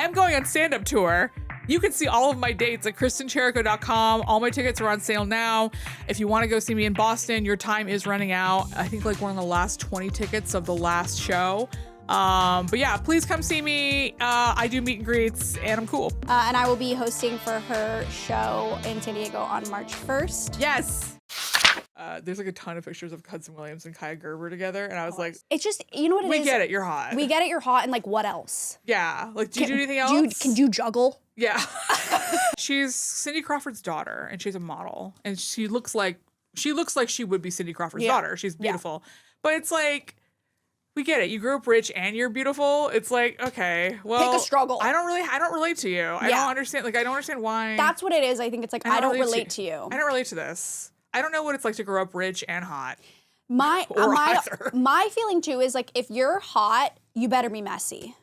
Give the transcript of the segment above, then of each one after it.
I'm going on stand-up tour. You can see all of my dates at KristinChirico.com. All my tickets are on sale now. If you want to go see me in Boston, your time is running out. I think like we're on the last 20 tickets of the last show. But yeah, please come see me. I do meet and greets, and I'm cool. And I will be hosting for her show in San Diego on March 1st. Yes. There's like a ton of pictures of Hudson Williams and Kaya Gerber together, and I was like, it's just, you know what it is? We get it, you're hot. We get it, you're hot, and like, what else? Yeah. Like, do you do anything else? Can you juggle? Yeah. She's Cindy Crawford's daughter, and she's a model, and she looks like she would be Cindy Crawford's daughter. She's beautiful. But it's like, we get it. You grew up rich and you're beautiful. It's like, okay, well, pick a struggle. I don't relate to you. I don't understand. Like, I don't understand why. That's what it is. I think it's like, I don't relate to you. I don't relate to this. I don't know what it's like to grow up rich and hot. My feeling too is like, if you're hot, you better be messy.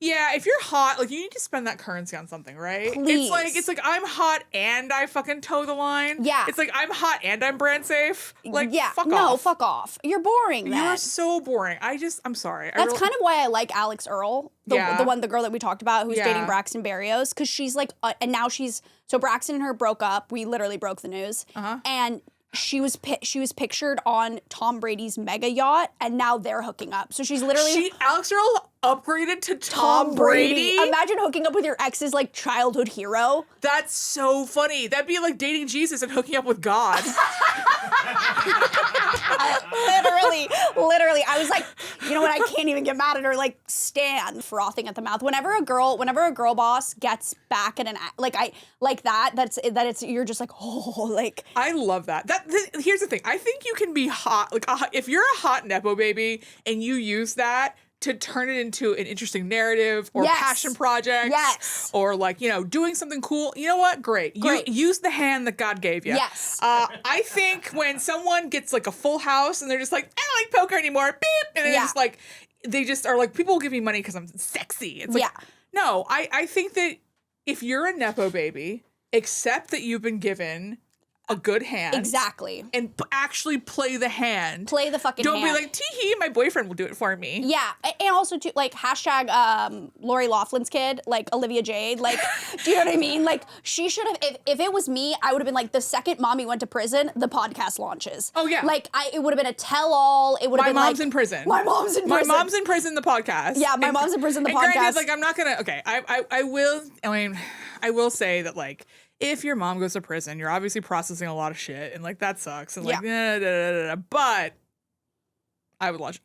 Yeah, if you're hot, like, you need to spend that currency on something, right? Please. It's like I'm hot and I fucking toe the line. Yeah. It's like I'm hot and I'm brand safe. Like, fuck off. No, fuck off. You're boring, then. You're so boring. I'm sorry. That's kind of why I like Alex Earl, the girl that we talked about who's dating Braxton Berrios, because she's like, and now so Braxton and her broke up. We literally broke the news. And she was pictured on Tom Brady's mega yacht, and now they're hooking up. So she's literally Alex Earl upgraded to Tom Brady. Imagine hooking up with your ex's like childhood hero. That's so funny. That'd be like dating Jesus and hooking up with God. Literally, I was like, you know what? I can't even get mad at her. Like, Stan frothing at the mouth. Whenever a girl boss gets back at you're just like, oh, like. I love that. Here's the thing. I think you can be hot. Like, if you're a hot nepo baby and you use that to turn it into an interesting narrative or passion project, or like, doing something cool. You know what? Great. Use the hand that God gave you. Yes. I think when someone gets like a full house and they're just like, I don't like poker anymore, beep, and then they just are like, people will give me money because I'm sexy. It's like, no, I think that if you're a nepo baby, accept that you've been given a good hand. Exactly. And actually play the hand. Play the fucking hand. Don't be like, tee-hee, my boyfriend will do it for me. Yeah. And also, too, like, hashtag Lori Laughlin's kid, like, Olivia Jade. Like, do you know what I mean? Like, she should have, if it was me, I would have been like, the second mommy went to prison, the podcast launches. Oh, yeah. Like, it would have been a tell-all. It would have been like. My mom's in prison. My mom's in prison. My mom's in prison, the podcast. Yeah, my mom's in prison, the podcast. And granted, like, I'm not gonna, okay, I will say that, like, if your mom goes to prison, you're obviously processing a lot of shit, and like that sucks. And like, but I would watch.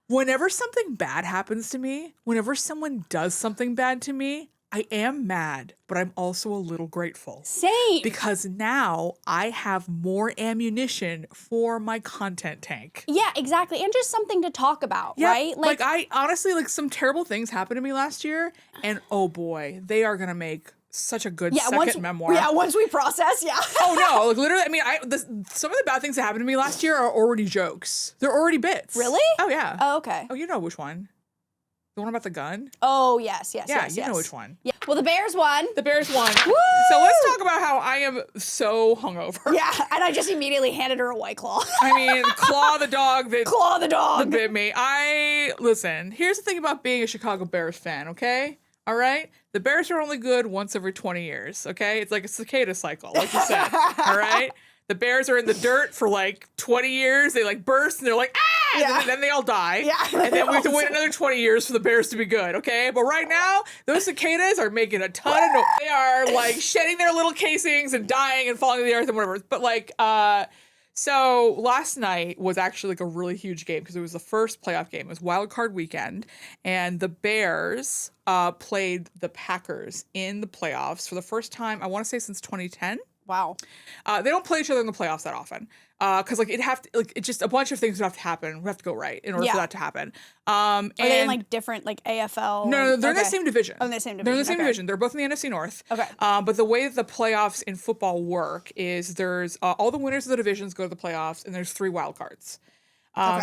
Whenever something bad happens to me, whenever someone does something bad to me, I am mad, but I'm also a little grateful. Same. Because now I have more ammunition for my content tank. Yeah, exactly. And just something to talk about, right? Like I honestly, like, some terrible things happened to me last year, and oh boy, they are gonna make such a good second memoir. Yeah, once we process, Oh no, like, literally, I mean, some of the bad things that happened to me last year are already jokes. They're already bits. Really? Oh yeah. Oh, okay. Oh, you know which one? The one about the gun? Oh, yes. Yeah, you know which one. Yeah. Well, the Bears won. The Bears won. Woo! So let's talk about how I am so hungover. Yeah, and I just immediately handed her a White Claw. I mean, Claw the dog that bit me. Listen, here's the thing about being a Chicago Bears fan, okay? All right? The Bears are only good once every 20 years, okay? It's like a cicada cycle, like you said, all right? The Bears are in the dirt for like 20 years. They like burst and they're like, ah! Yeah. And then they all die. Yeah. And then we have to wait another 20 years for the Bears to be good, okay? But right now, those cicadas are making a ton of noise. They are like shedding their little casings and dying and falling to the earth and whatever. But like, so last night was actually like a really huge game because it was the first playoff game. It was wild card weekend, and the Bears played the Packers in the playoffs for the first time, I want to say, since 2010. Wow. They don't play each other in the playoffs that often because it's just a bunch of things would have to happen. We have to go right in order for that to happen. Are they in like different like AFL? No, they're in the same division. Oh, in the same division. They're in the same division. They're both in the NFC North. Okay. But the way that the playoffs in football work is there's all the winners of the divisions go to the playoffs, and there's 3 wild cards.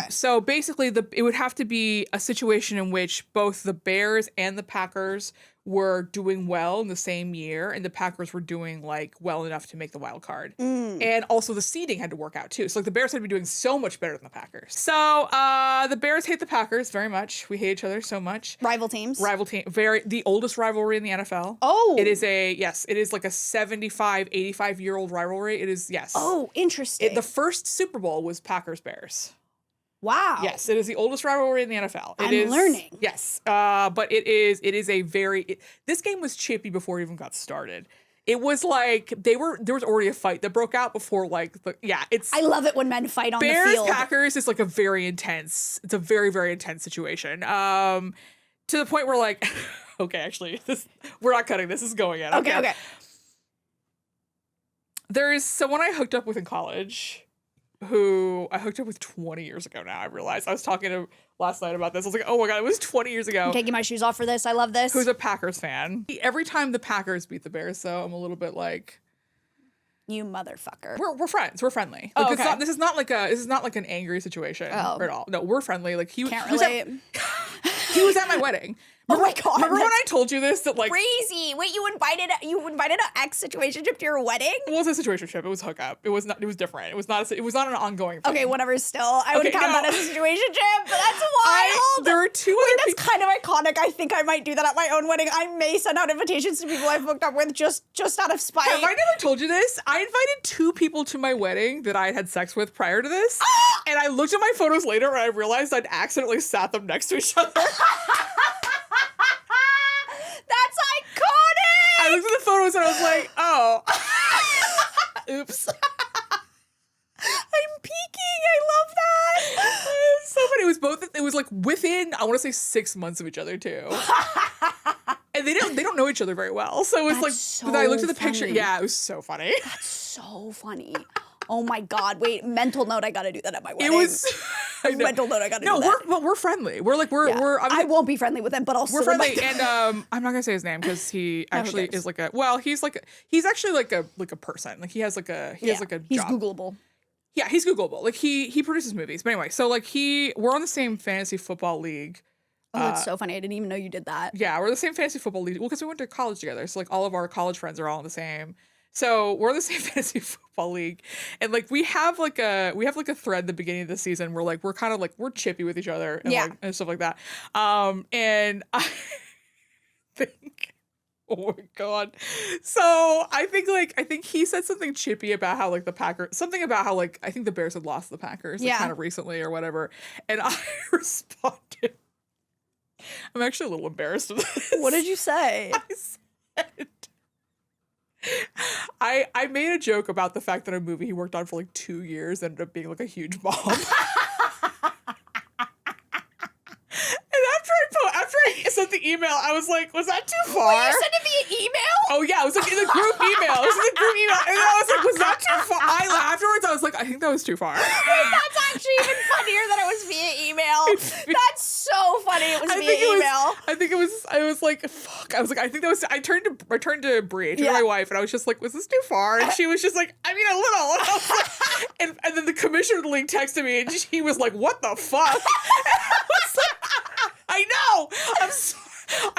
So basically, it would have to be a situation in which both the Bears and the Packers were doing well in the same year, and the Packers were doing like well enough to make the wild card. And also the seeding had to work out too. So like the Bears had to be doing so much better than the Packers. So the Bears hate the Packers very much. We hate each other so much. Rival teams. The oldest rivalry in the NFL. Oh. It is like a 75, 85-year-old rivalry. It is, yes. Oh, interesting. The first Super Bowl was Packers-Bears. Wow. Yes, it is the oldest rivalry in the NFL. I'm learning. Yes, but it is a very. This game was chippy before it even got started. It was like there was already a fight that broke out before it's. I love it when men fight on Bears, the field. Packers is like a very intense. It's a very, very intense situation. To the point where like, okay, actually, we're not cutting this. This is going in. Okay. There's someone I hooked up with in college, who I hooked up with 20 years ago now. I realized. I was talking to last night about this. I was like, oh my God, it was 20 years ago. I'm taking my shoes off for this. I love this. Who's a Packers fan. Every time the Packers beat the Bears, though, I'm a little bit like, you motherfucker. We're friends. We're friendly. Oh, Like, okay. This is not like an angry situation at all. No, we're friendly. Like Can't relate. He was at my wedding. Oh my God. Remember when I told you this? That like crazy. Wait, you invited an ex situationship to your wedding? it wasn't a situationship. It was hookup. It was not. It was different. It was not an ongoing thing. Okay, whatever. Still, I would count that as a situationship. But that's wild. There are two Wait, other that's kind of iconic. I think I might do that at my own wedding. I may send out invitations to people I've hooked up with just out of spite. Have I never told you this? I invited 2 people to my wedding that I had sex with prior to this, and I looked at my photos later and I realized I'd accidentally sat them next to each other. That's iconic! I looked at the photos and I was like, oh. Oops. I'm peeking. I love that. It was so funny. It was like within, I want to say 6 months of each other too. And they don't know each other very well. So it was That's so but I looked at the picture. funny. Yeah, it was so funny. That's so funny. Oh my God. Wait, mental note, I gotta do that at my wedding. It was mental note, I gotta do that. we're friendly. We're I won't be friendly with him, but also we're friendly, and I'm not gonna say his name because he actually is like he's actually like a person. Like he has like a he's job. Googleable. Yeah, he's Googleable. Like he produces movies. But anyway, so like we're on the same fantasy football league. Oh, that's so funny. I didn't even know you did that. Yeah, we're the same fantasy football league. Well, because we went to college together. So like all of our college friends are all in the same. So we're in the same fantasy football league, and like we have like a thread at the beginning of the season where like we're kind of like we're chippy with each other and like and stuff like that. And I think, oh my God, so I think he said something chippy about how like the Packers, something about how like I think the Bears had lost to the Packers like, kind of recently or whatever, and I responded. I'm actually a little embarrassed of this. What did you say? I said. I made a joke about the fact that a movie he worked on for like 2 years ended up being like a huge bomb. And after I sent the email, I was like, was that too far? Wait, you sent it via email? Oh yeah, it was like in the group email. It was in the group email. And I was like, was that too far? Afterwards I was like, I think that was too far. Wait, that's actually even funnier that it was via email. That's so funny. It was via email. I was like, fuck. I was like, I think that was. I turned to Brie, to my wife, and I was just like, was this too far? And she was just like, I mean, a little. And, I was like, and then the commissioner of the league texted me, and she was like, what the fuck? And I was like, I know. I'm sorry.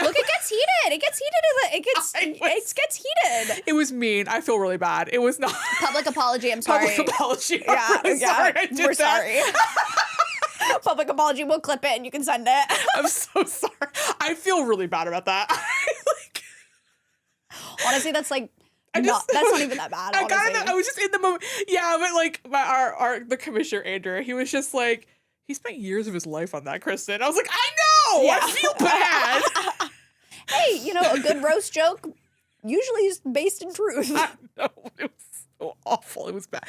Look, it gets heated. It gets heated. It gets heated. It was mean. I feel really bad. It was not. Public apology. I'm sorry. Public apology. I'm really sorry I did We're that. sorry. Public apology. We'll clip it and you can send it. I'm so sorry. I feel really bad about that. Honestly, that's like. That's not even that bad. I was just in the moment. Yeah, but like the commissioner Andrew, he was just like, he spent years of his life on that, Kristin. I was like, I know. Yeah. I feel bad. Hey, a good roast joke usually is based in truth. I know. It was so awful. It was bad.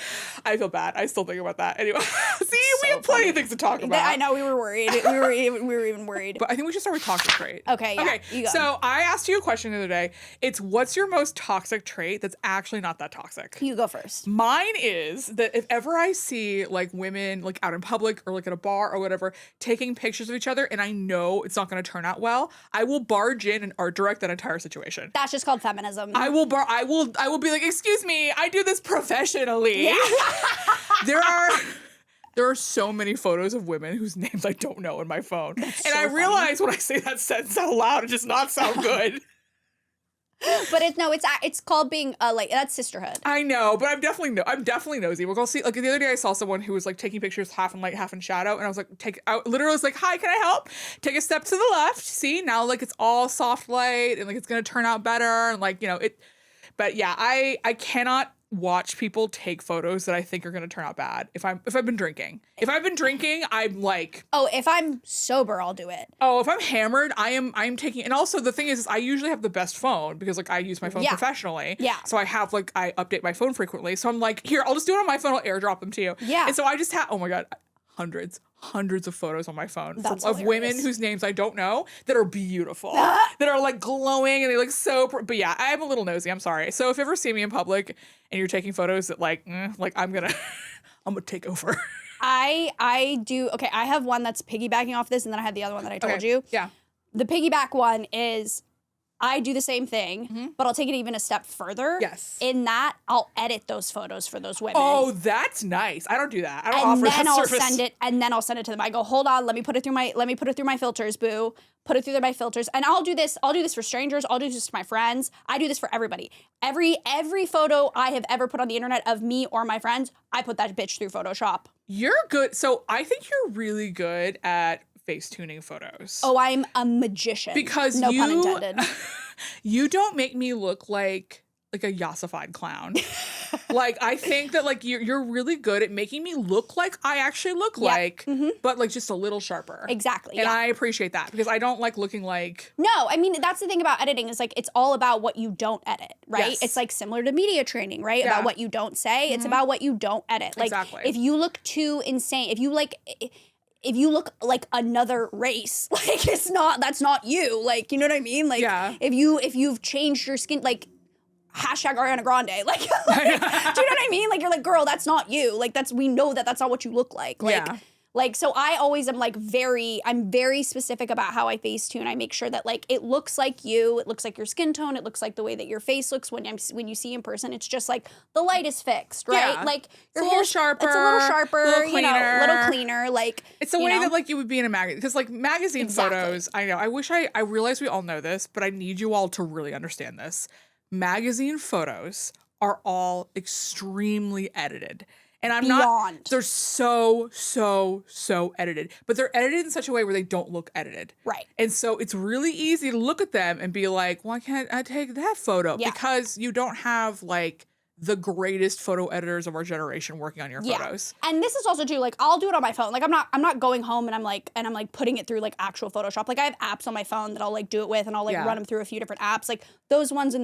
I feel bad. I still think about that. Anyway, see, we have plenty of things to talk about. I know we were worried. We were even worried. But I think we should start with toxic trait. Okay. Yeah, okay. So I asked you a question the other day. It's what's your most toxic trait that's actually not that toxic? You go first. Mine is that if ever I see like women like out in public or like at a bar or whatever taking pictures of each other and I know it's not going to turn out well, I will barge in and art direct that entire situation. That's just called feminism. I will be like, excuse me, I do this professionally. Yeah. There are so many photos of women whose names I don't know in my phone. That's and so I funny. realize when I say that sentence out loud, it does not sound good. But it's called being like that's sisterhood. I know, but I'm definitely nosy. We'll go see. Like the other day, I saw someone who was like taking pictures half in light, half in shadow, and I was like, I literally was like, "Hi, can I help?" Take a step to the left. See, now like it's all soft light, and like it's gonna turn out better, and like it. But yeah, I cannot watch people take photos that I think are going to turn out bad if I've been drinking. If I've been drinking, I'm like, oh, if I'm sober, I'll do it. oh, if I'm hammered, I'm taking. And also the thing is I usually have the best phone because like I use my phone professionally. Yeah. So I have like I update my phone frequently. So I'm like, here, I'll just do it on my phone. I'll airdrop them to you. Yeah. And so I just have, oh my God, hundreds of photos on my phone of women whose names I don't know that are beautiful, that are like glowing and they look so. But yeah, I'm a little nosy. I'm sorry. So if you ever see me in public and you're taking photos that like I'm gonna take over. I do. Okay, I have one that's piggybacking off this, and then I had the other one that I told you. Yeah. The piggyback one is I do the same thing, but I'll take it even a step further. Yes. In that, I'll edit those photos for those women. Oh, that's nice. I don't do that. I don't offer that service. And then I'll send it to them. I go, hold on, let me put it through my filters, boo. Put it through my filters. And I'll do this for strangers. I'll do this to my friends. I do this for everybody. Every photo I have ever put on the internet of me or my friends, I put that bitch through Photoshop. You're good. So I think you're really good at face tuning photos. Oh, I'm a magician. Because no pun intended. You don't make me look like a yassified clown. Like I think that like you're really good at making me look like I actually look like, but like just a little sharper. Exactly. And I appreciate that because I don't like looking like. No, I mean that's the thing about editing is like it's all about what you don't edit, right? Yes. It's like similar to media training, right? Yeah. About what you don't say. It's about what you don't edit. Like Exactly. if you look too insane, if you look like another race, like that's not you. Like, you know what I mean? Like if you've changed your skin, like hashtag Ariana Grande, like, do you know what I mean? Like, you're like, girl, that's not you. Like we know that's not what you look like. Like, like, so I always am like I'm very specific about how I face tune. I make sure that like it looks like you, it looks like your skin tone, it looks like the way that your face looks when you see in person. It's just like the light is fixed, right? Yeah. Like your It's a little sharper, it's a little sharper, little cleaner. a little cleaner. Like it's the way that like you would be in a magazine because like magazine photos. I know. I realize we all know this, but I need you all to really understand this. Magazine photos are all extremely edited. And they're so edited, but they're edited in such a way where they don't look edited. Right. And so it's really easy to look at them and be like, why can't I take that photo? Yeah. Because you don't have like the greatest photo editors of our generation working on your photos. And this is also too, like, I'll do it on my phone. Like, I'm not going home and I'm like putting it through like actual Photoshop. Like I have apps on my phone that I'll like do it with and I'll like run them through a few different apps. Like those ones in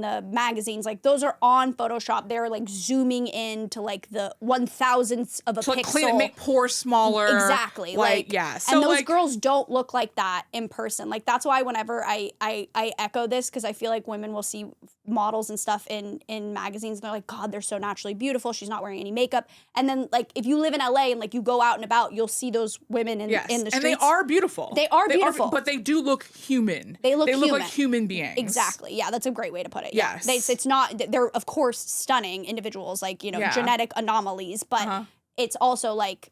the magazines, like those are on Photoshop. They're like zooming in to like the 1,000th of a pixel. Clean it, make pores smaller. Exactly. Like yeah. So and those girls don't look like that in person. Like that's why whenever I echo this, because I feel like women will see models and stuff in magazines and they're like, God, they're so naturally beautiful. She's not wearing any makeup. And then like if you live in LA and like you go out and about, you'll see those women in the streets. And they are beautiful. They are beautiful. But they do look human. They look like human beings. Exactly. Yeah, that's a great way to put it. Yes. Yeah. It's not, they're of course stunning individuals, like, you know, genetic anomalies, but it's also like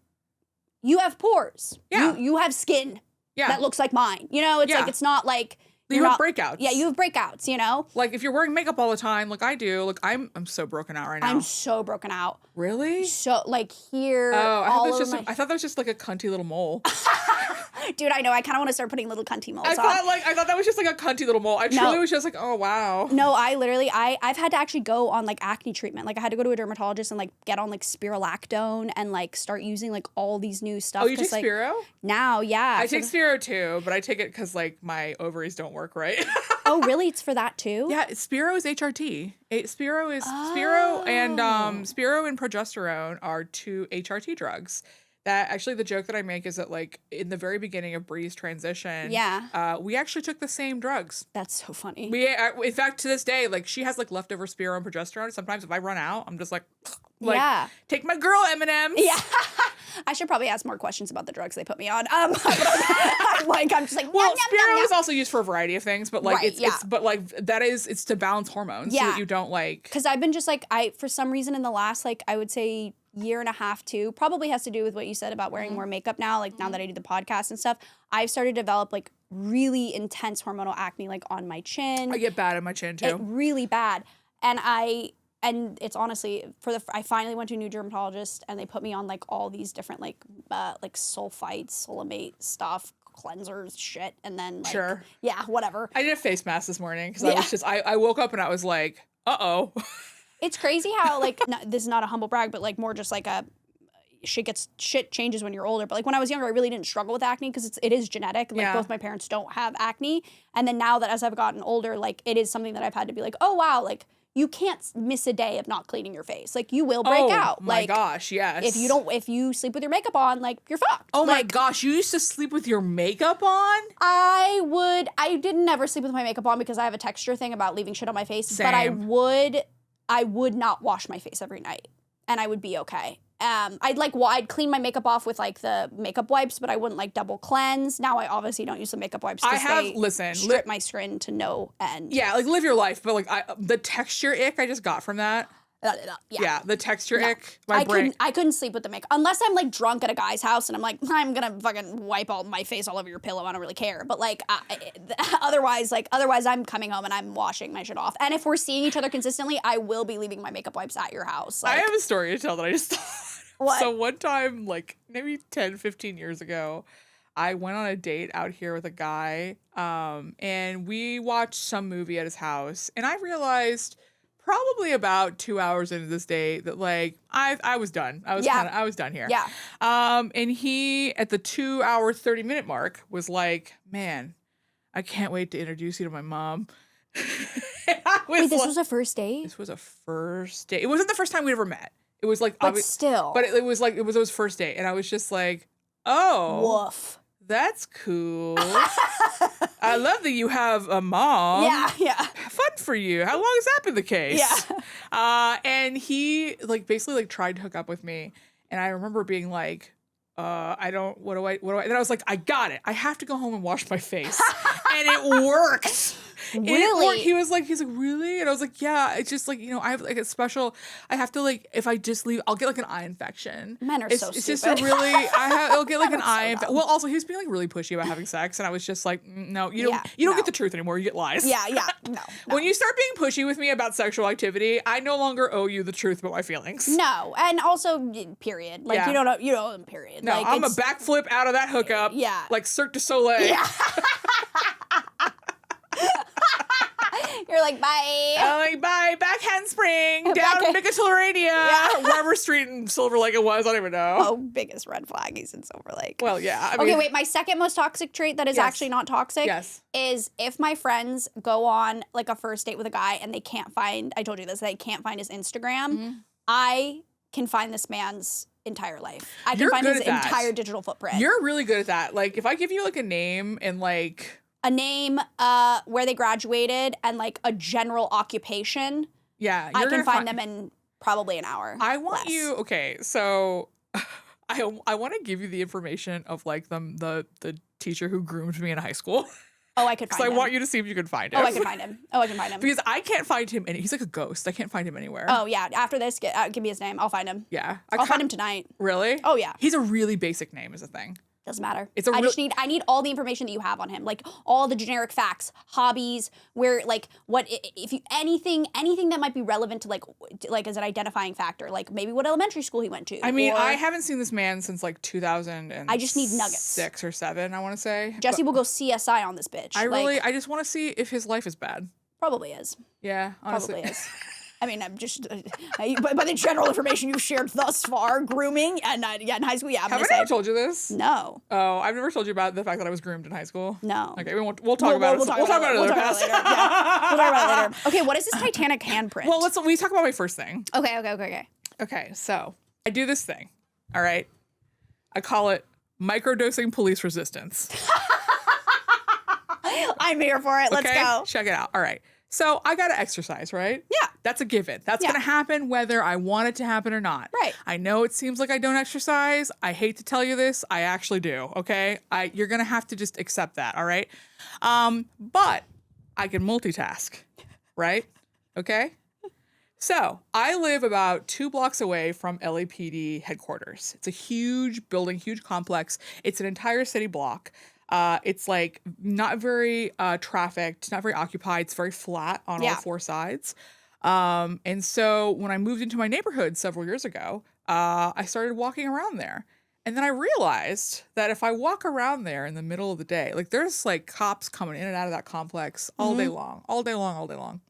you have pores. Yeah. You have skin that looks like mine. You know, it's like, it's not like, you have breakouts. Yeah, you have breakouts, you know? Like if you're wearing makeup all the time, like I do, like I'm so broken out right now. I'm so broken out. Really? So like here. Oh, I thought that was just like a cunty little mole. Dude, I know. I kind of want to start putting little cunty moles on. I thought that was just like a cunty little mole. I truly was just like, oh wow. No, I've had to actually go on like acne treatment. Like I had to go to a dermatologist and like get on like spirulactone and like start using like all these new stuff. Oh, you take like, Spiro? Now, yeah. I take Spiro too, but I take it because like my ovaries don't work right. Oh, really? It's for that too? Yeah, Spiro is HRT. Spiro and progesterone are two HRT drugs. That actually the joke that I make is that like in the very beginning of Bree's transition, we actually took the same drugs. That's so funny. In fact, to this day, like she has like leftover Spiro and progesterone. Sometimes if I run out, I'm just like take my girl M&Ms. Yeah. I should probably ask more questions about the drugs they put me on. I'm just like, well, Spiro is also used for a variety of things, but like it's to balance hormones so that you don't like. Because I've been just like for some reason in the last like I would say year and a half too, probably has to do with what you said about wearing more makeup now, like now that I do the podcast and stuff, I've started to develop like really intense hormonal acne like on my chin. I get bad on my chin too. Really bad. And it's honestly I finally went to a new dermatologist and they put me on like all these different like sulfites, solimate stuff, cleansers, shit, and then like, sure, yeah, whatever. I did a face mask this morning because I was just I woke up and I was like, uh-oh. It's crazy how like this is not a humble brag, but like more just like a shit changes when you're older. But like when I was younger, I really didn't struggle with acne because it is genetic. Like both my parents don't have acne, and then now that as I've gotten older, like it is something that I've had to be like, oh wow, like you can't miss a day of not cleaning your face. Like you will break out. Oh my like, gosh, yes. If you sleep with your makeup on, like you're fucked. Oh like, my gosh, you used to sleep with your makeup on? I didn't ever sleep with my makeup on because I have a texture thing about leaving shit on my face. Same. But I would not wash my face every night, and I would be okay. I'd clean my makeup off with like the makeup wipes, but I wouldn't like double cleanse. Now I obviously don't use the makeup wipes. Strip my skin to no end. Yeah, like live your life, but like the texture ick I just got from that. Yeah, the texture ick. I couldn't sleep with the makeup unless I'm like drunk at a guy's house and I'm like, I'm gonna fucking wipe all my face all over your pillow. I don't really care. But like otherwise I'm coming home and I'm washing my shit off. And if we're seeing each other consistently, I will be leaving my makeup wipes at your house. Like, I have a story to tell that I just thought. What? So one time, like maybe 10, 15 years ago, I went on a date out here with a guy, and we watched some movie at his house, and I realized probably about 2 hours into this date that like I was done. I was done here. Yeah. And he at the 2 hour 30-minute mark was like, "Man, I can't wait to introduce you to my mom." Wait, this was a first date? This was a first date. It wasn't the first time we'd ever met. It was like, but still. But it was his first date, and I was just like, "Oh, woof, that's cool. I love that you have a mom. Yeah. Fun for you. How long has that been the case?" Yeah. And he like basically like tried to hook up with me, and I remember being like, what do I? And then I was like, I got it. I have to go home and wash my face, and it worked. Really? He's like, really? And I was like, yeah, it's just like, I have like a special, I have to like, if I just leave, I'll get like an eye infection. Men are so stupid. It's just a really, I'll get like an eye infection. Well, also he was being like really pushy about having sex. And I was just like, no, you don't get the truth anymore. You get lies. Yeah. No. When you start being pushy with me about sexual activity, I no longer owe you the truth about my feelings. No. And also, period. Like, you don't owe them, period. No, like, I'm a backflip out of that hookup. Yeah. Like Cirque du Soleil. Yeah. You're like, bye. I'm like, bye. Back handspring down Micatularia. Rubber Street in Silver Lake it was. I don't even know. Oh, biggest red flag. He's in Silver Lake. Well, yeah. Okay, wait. My second most toxic trait that is actually not toxic is if my friends go on like a first date with a guy and they can't find, I told you this, they can't find his Instagram, I can find this man's entire life. I can find his entire digital footprint. You're really good at that. Like, if I give you like a name and like... a name, where they graduated, and like a general occupation. Yeah, I can find them in probably an hour. I want you. Okay, so I want to give you the information of like the teacher who groomed me in high school. Oh, I could find him. Because I want you to see if you can find him. Oh, I can find him. Because I can't find him, and he's like a ghost. I can't find him anywhere. Oh yeah. After this, give me his name. I'll find him. Yeah, I'll find him tonight. Really? Oh yeah. He's a really basic name, is a thing. Doesn't matter. I need all the information that you have on him, like all the generic facts, hobbies, where like what if you anything that might be relevant to like as an identifying factor, like maybe what elementary school he went to. I mean, I haven't seen this man since like 2000 and I just need nuggets. 6 or 7, I want to say. Jesse will go CSI on this bitch. I just want to see if his life is bad. Probably is. Yeah, honestly. Probably is. I mean, I'm just by the general information you've shared thus far, grooming and in high school. Yeah, have I never told you this? No. Oh, I've never told you about the fact that I was groomed in high school. No. Okay, we'll talk about it. We'll talk about it later. Yeah, we'll talk about it later. Okay, what is this Titanic handprint? Well, we talk about my first thing. Okay. Okay, so I do this thing. All right, I call it microdosing police resistance. I'm here for it. Let's go. Check it out. All right. So I got to exercise, right? Yeah. That's a given. That's going to happen whether I want it to happen or not. Right. I know it seems like I don't exercise. I hate to tell you this. I actually do, okay? You're going to have to just accept that, all right? But I can multitask, right? Okay? So I live about 2 blocks away from LAPD headquarters. It's a huge building, huge complex. It's an entire city block. It's like not very trafficked, not very occupied. It's very flat on all 4 sides. And so when I moved into my neighborhood several years ago, I started walking around there. And then I realized that if I walk around there in the middle of the day, like there's like cops coming in and out of that complex all day long, all day long, all day long.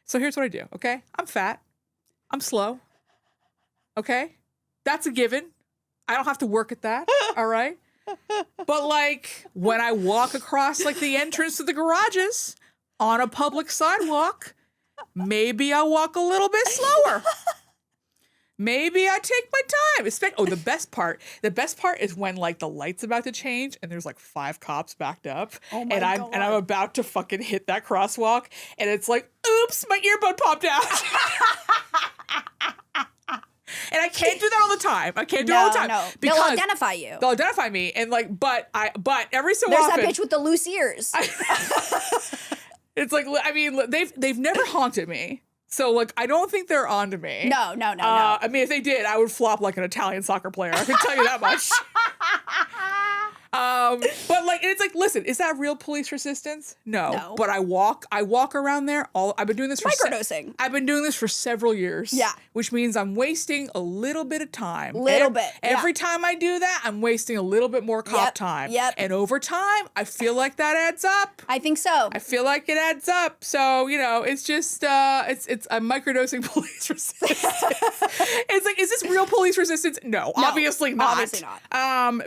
So here's what I do, okay? I'm fat. I'm slow. Okay? That's a given. I don't have to work at that, all right? But like when I walk across like the entrance to the garages on a public sidewalk, maybe I'll walk a little bit slower. Maybe I take my time. The best part is when like the light's about to change and there's like 5 cops backed up and I'm about to fucking hit that crosswalk and it's like, oops, my earbud popped out. And I can't do that all the time. No. Because they'll identify you. They'll identify me and like, but every so There's often. There's that bitch with the loose ears. It's like, I mean, they've never haunted me. So, like, I don't think they're onto me. No. I mean, if they did, I would flop like an Italian soccer player. I can tell you that much. But like, it's like, listen, is that real police resistance? No. But I walk around there. I've been doing this for microdosing. I've been doing this for several years. Yeah. Which means I'm wasting a little bit of time. Bit. Every time I do that, I'm wasting a little bit more cop time. Yep. And over time, I feel like that adds up. I think so. I feel like it adds up. So, you know, it's just, it's a microdosing police resistance. It's like, is this real police resistance? No, obviously not. Obviously not.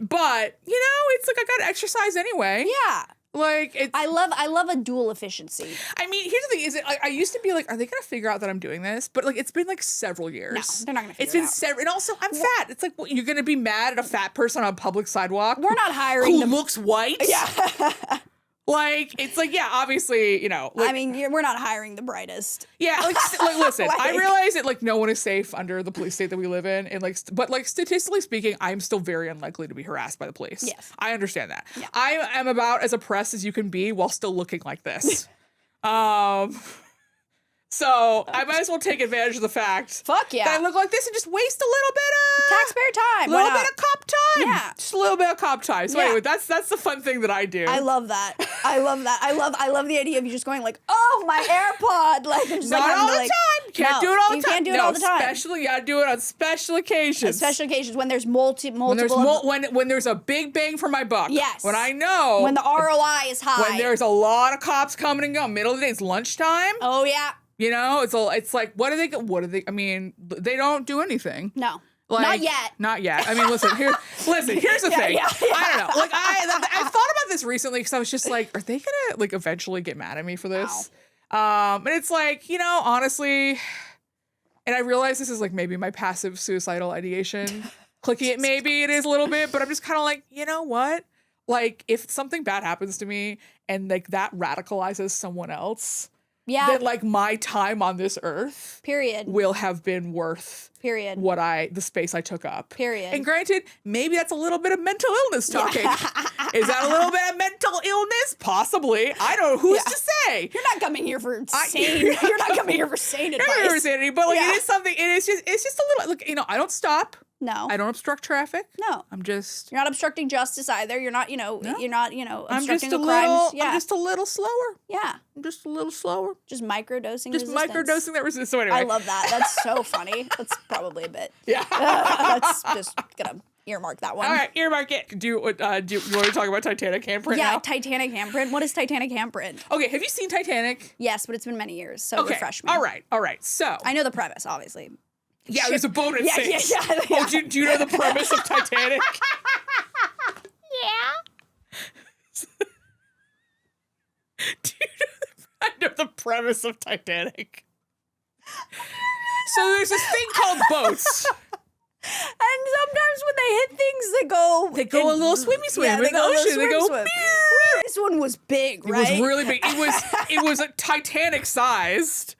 But, you know, it's like I got to exercise anyway. Yeah. Like, it's, I love a dual efficiency. I mean, here's the thing: is it? I used to be like, are they gonna figure out that I'm doing this? But like, it's been like several years. No, they're not gonna figure It's been it out. several, and also I'm fat. It's like, what, you're gonna be mad at a fat person on a public sidewalk? We're not hiring who looks white. Yeah. Like, it's like, yeah, obviously, you know. Like, I mean, we're not hiring the brightest. yeah, like listen, I realize that like no one is safe under the police state that we live in, and like, but like statistically speaking, I'm still very unlikely to be harassed by the police. Yes, I understand that. Yeah. I am about as oppressed as you can be while still looking like this. So I might as well take advantage of the fact Fuck yeah. that I look like this and just waste a little bit of taxpayer time. A little bit of cop time. Yeah. Just a little bit of cop time. So anyway, that's the fun thing that I do. I love that. I love the idea of you just going like, oh, my AirPod. Like, and just not like, all the like, time. Can't do it all the time. You can't do it all the time. Especially, you gotta do it on special occasions. Special occasions when there's multiple. When there's a big bang for my buck. Yes. When I know. When the ROI is high. When there's a lot of cops coming and going. Middle of the day, it's lunchtime. Oh yeah. You know, it's like, what are they, I mean, they don't do anything. No. Like, not yet. Not yet. I mean, listen, here's the thing. Yeah. I don't know. Like, I thought about this recently because I was just like, are they gonna like eventually get mad at me for this? And it's like, you know, honestly, and I realize this is like maybe my passive suicidal ideation. Clicking it, maybe it is a little bit, but I'm just kind of like, you know what? Like, if something bad happens to me and like that radicalizes someone else, then like my time on this earth will have been worth the space I took up. And granted, maybe that's a little bit of mental illness talking. Is that a little bit of mental illness? Possibly. I don't know. Who's to say? You're not coming here for sane. You're not coming here for sane advice. You're not for sanity, but like it is something. It's just a little. Look, you know, I don't stop. No. I don't obstruct traffic. No. You're not obstructing justice either. You're not, you're not, obstructing the crimes. I'm just a little slower. Yeah. I'm just a little slower. Just microdosing Just resistance. microdosing that resistance. So anyway. I love that. That's so funny. That's probably a bit. Yeah. That's just gonna earmark that one. All right, earmark it. Do you want to talk about Titanic handprint now? Yeah, Titanic handprint. What is Titanic handprint? Okay, have you seen Titanic? Yes, but it's been many years, so refresh me. All right. So I know the premise, obviously. Yeah, there's a boat at sea. Yeah. Oh, do you know the premise of Titanic? I know the premise of Titanic. So there's this thing called boats. And sometimes when they hit things, they go a little swimmy swim in the ocean. They go. Swim. This one was big, right? It was really big. It was a Titanic sized,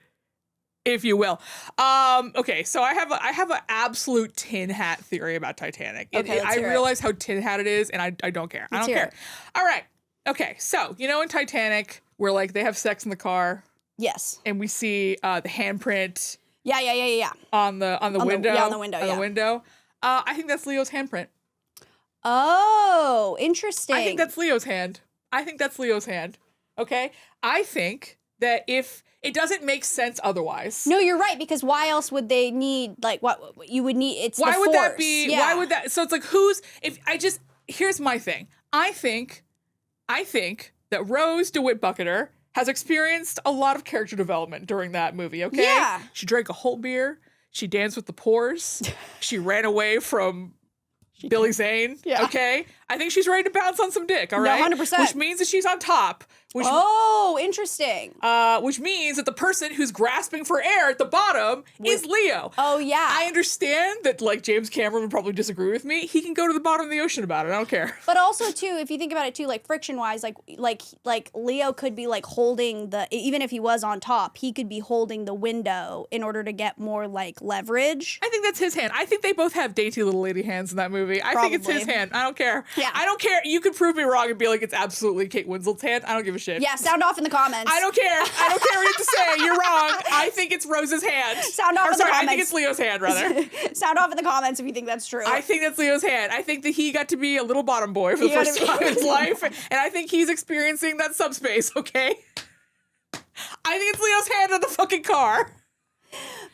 if you will. Okay, so I have an absolute tin hat theory about Titanic. Okay, I realize how tin hat it is, and I don't care. I don't care. All right. Okay, so you know in Titanic where like they have sex in the car. Yes. And we see the handprint Yeah. On the window. On the window. On the window. I think that's Leo's handprint. Oh, interesting. I think that's Leo's hand. Okay? I think that if it doesn't make sense otherwise. No, you're right, because why else would they need, like, what you would need? It's why the would force. that be? Yeah. Why would that? So it's like, here's my thing. I think that Rose DeWitt Bucketer has experienced a lot of character development during that movie, okay? Yeah. She drank a whole beer. She danced with the pores. She ran away from Billy Zane, okay? I think she's ready to bounce on some dick, all right? No, 100%. Which means that she's on top. Interesting. Which means that the person who's grasping for air at the bottom is Leo. Oh, yeah. I understand that, like, James Cameron would probably disagree with me. He can go to the bottom of the ocean about it. I don't care. But also, too, if you think about it, too, like, friction-wise, like Leo could be, like, holding even if he was on top, he could be holding the window in order to get more, like, leverage. I think that's his hand. I think they both have dainty little lady hands in that movie. I think it's his hand. I don't care. Yeah. I don't care. You could prove me wrong and be like, it's absolutely Kate Winslet's hand. I don't give a shit. Yeah, sound off in the comments. I don't care. I don't care what you have to say. You're wrong. I think it's Rose's hand. Sound off in the comments. I think it's Leo's hand, rather. Sound off in the comments if you think that's true. I think that's Leo's hand. I think that he got to be a little bottom boy for the first time in his life. And I think he's experiencing that subspace, okay? I think it's Leo's hand on the fucking car.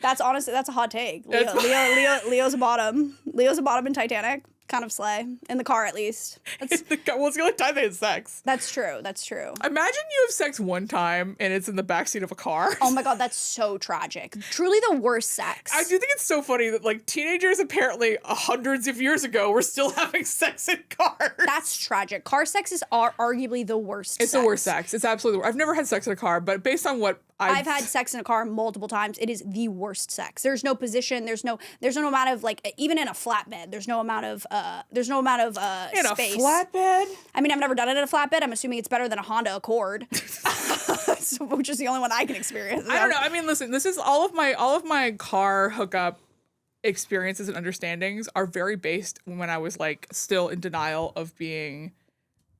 That's a hot take. Leo's a bottom. Leo's a bottom in Titanic. Kind of slay. In the car, at least. It's the only time they had sex. That's true. Imagine you have sex one time and it's in the backseat of a car. Oh my god, that's so tragic. Truly the worst sex. I do think it's so funny that, like, teenagers apparently hundreds of years ago were still having sex in cars. That's tragic. Car sex is arguably the worst It's the worst sex. It's absolutely the worst. I've never had sex in a car, but based on what I've had sex in a car multiple times. It is the worst sex. There's no position. There's no amount of, like, even in a flatbed, there's no amount of in space. A flatbed? I mean, I've never done it in a flatbed. I'm assuming it's better than a Honda Accord, which is the only one I can experience. I don't know. I mean, listen, this is all of my car hookup experiences and understandings are very based when I was, like, still in denial of being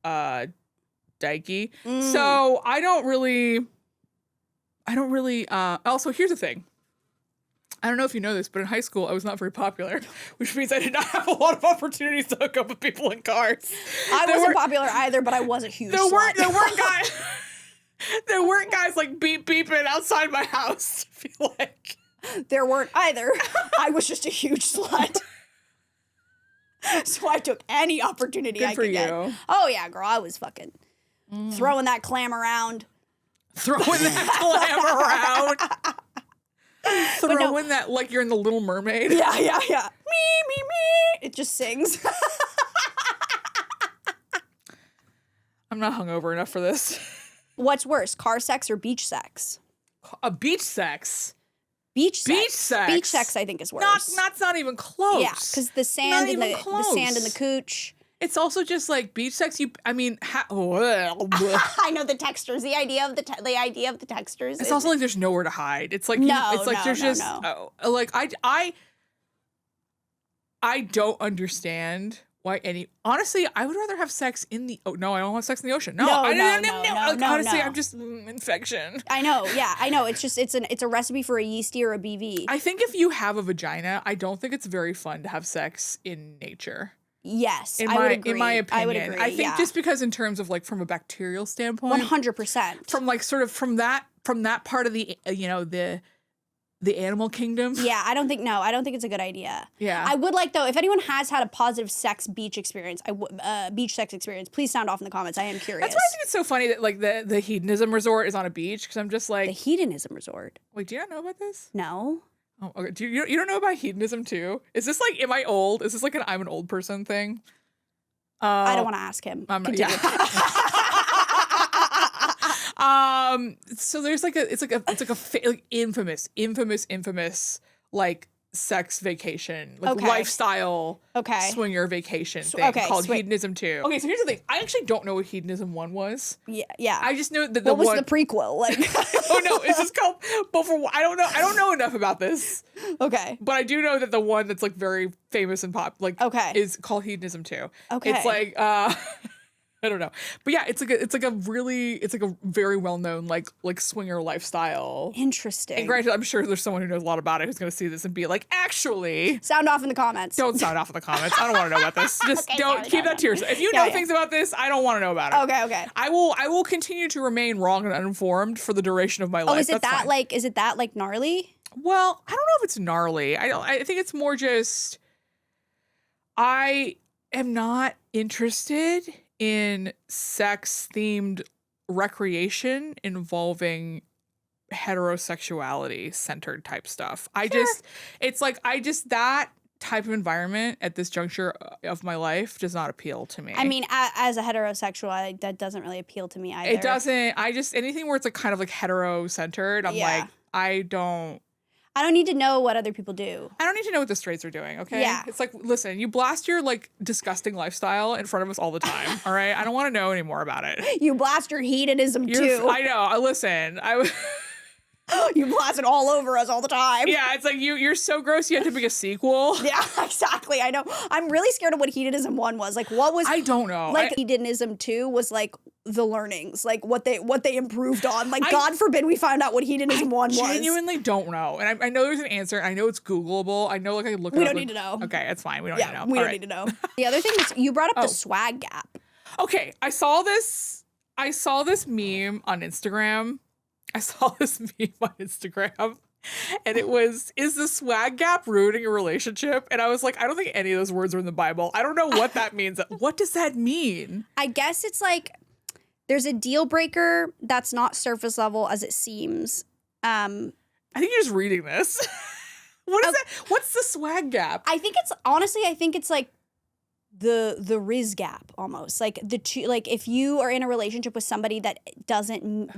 dykey. So I don't really also, here's the thing. I don't know if you know this, but in high school I was not very popular, which means I did not have a lot of opportunities to hook up with people in cars. I wasn't popular either, but I was a huge slut. There weren't guys like beeping outside my house, I feel like. There weren't either. I was just a huge slut. So I took any opportunity I could get. Oh yeah, girl, I was fucking throwing that clam around. Throwing that like you're in The Little Mermaid. Yeah. Me. It just sings. I'm not hungover enough for this. What's worse, car sex or beach sex? Beach sex. Beach sex, I think, is worse. Not even close. Yeah, because the sand in the cooch. It's also just like beach sex. I know the textures. The idea of the textures. It's also like there's nowhere to hide. It's like I don't understand why honestly, I would rather have sex in the no, I don't want sex in the ocean. No, honestly, I'm just infection. I know, yeah, I know. It's just it's a recipe for a yeasty or a BV. I think if you have a vagina, I don't think it's very fun to have sex in nature. Yes, in my opinion, I would agree. I think just because in terms of like from a bacterial standpoint, 100%. From like sort of from that part of the the animal kingdom. Yeah, I don't think it's a good idea. Yeah, I would like though if anyone has had a positive beach sex experience, please sound off in the comments. I am curious. That's why I think it's so funny that like the hedonism resort is on a beach because I'm just like the hedonism resort. Wait, do you not know about this? No. Oh, okay. You don't know about hedonism too? Is this like, am I old? Is this like I'm an old person thing? I don't want to ask him. So there's like it's like infamous like sex vacation, like lifestyle, swinger vacation thing called Hedonism 2. Okay, so here's the thing. I actually don't know what Hedonism 1 was. Yeah. I just know that what was the prequel? Like, oh no, it's just called. I don't know enough about this. Okay, but I do know that the one that's like very famous and pop, like, is called Hedonism 2. Okay, it's like I don't know. But yeah, it's like a very well-known like swinger lifestyle. Interesting. And granted, I'm sure there's someone who knows a lot about it who's going to see this and be like, actually, sound off in the comments. Don't sound off in the comments. I don't want to know about this. Just keep that to yourself. If you know things about this, I don't want to know about it. Okay. I will continue to remain wrong and uninformed for the duration of my life. Is it that gnarly? Well, I don't know if it's gnarly. I think it's more just I am not interested in sex-themed recreation involving heterosexuality centered type stuff. That type of environment at this juncture of my life does not appeal to me. I mean, as a heterosexual, that doesn't really appeal to me either. It doesn't. Anything where it's like kind of like hetero-centered, I'm like, I don't need to know what other people do. I don't need to know what the straights are doing, okay? Yeah. It's like, listen, you blast your like disgusting lifestyle in front of us all the time, all right? I don't want to know any more about it. You blast your hedonism too. I know. Listen, you blast it all over us all the time. Yeah, it's like you're so gross you had to make a sequel. Yeah, exactly. I know. I'm really scared of what Hedonism 1 was. Like, what was... I don't know. Like, Hedonism 2 was, like, the learnings. Like, what they improved on. Like, God forbid we find out what Hedonism 1 was. I genuinely don't know. And I know there's an answer. I know it's Googleable. I know, like, I can look it up. We don't need to know. Okay, it's fine. We don't need to know. We don't need to know. The other thing is, you brought up the swag gap. Okay, I saw this meme on Instagram. And it was, is the swag gap ruining a relationship? And I was like, I don't think any of those words are in the Bible. I don't know what that means. What does that mean? I guess it's like there's a deal breaker that's not surface level as it seems. I think you're just reading this. What is that? What's the swag gap? I think it's like the Riz gap almost. Like the two, like if you are in a relationship with somebody that doesn't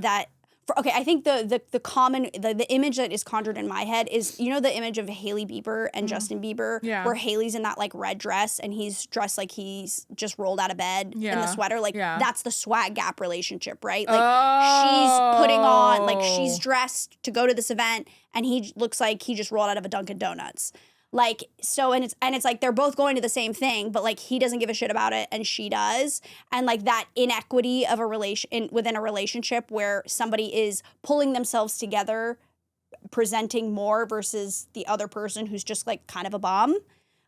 I think the image that is conjured in my head is, you know, the image of Hailey Bieber and Justin Bieber, where Hailey's in that like red dress and he's dressed like he's just rolled out of bed in the sweater. Like that's the swag gap relationship, right? Like she's putting on, like she's dressed to go to this event and he looks like he just rolled out of a Dunkin' Donuts. Like, so, and it's like they're both going to the same thing, but like he doesn't give a shit about it and she does. And like that inequity of within a relationship where somebody is pulling themselves together, presenting more versus the other person who's just like kind of a bum.